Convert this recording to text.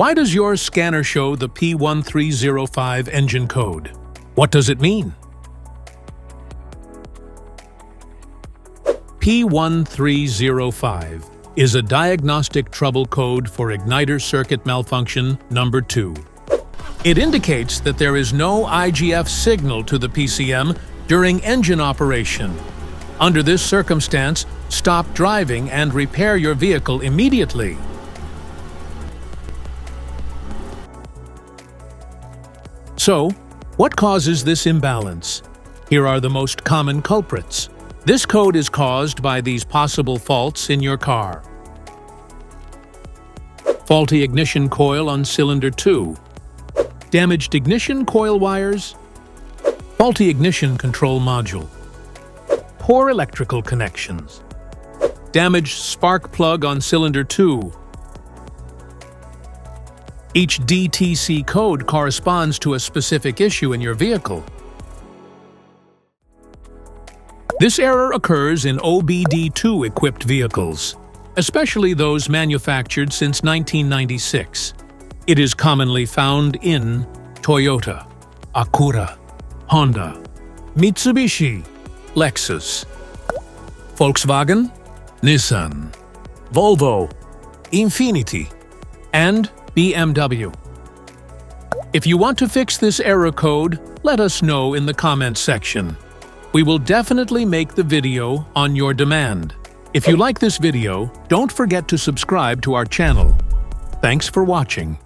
Why does your scanner show the P1305 engine code? What does it mean? P1305 is a diagnostic trouble code for igniter circuit malfunction number 2. It indicates that there is no IGF signal to the PCM during engine operation. Under this circumstance, stop driving and repair your vehicle immediately. So, what causes this imbalance? Here are the most common culprits. This code is caused by these possible faults in your car. Faulty ignition coil on cylinder 2. Damaged ignition coil wires. Faulty ignition control module. Poor electrical connections. Damaged spark plug on cylinder 2. Each DTC code corresponds to a specific issue in your vehicle. This error occurs in OBD2 equipped vehicles, especially those manufactured since 1996. It is commonly found in Toyota, Acura, Honda, Mitsubishi, Lexus, Volkswagen, Nissan, Volvo, Infiniti, and BMW. If you want to fix this error code, let us know in the comments section. We will definitely make the video on your demand. If you like this video, don't forget to subscribe to our channel. Thanks for watching.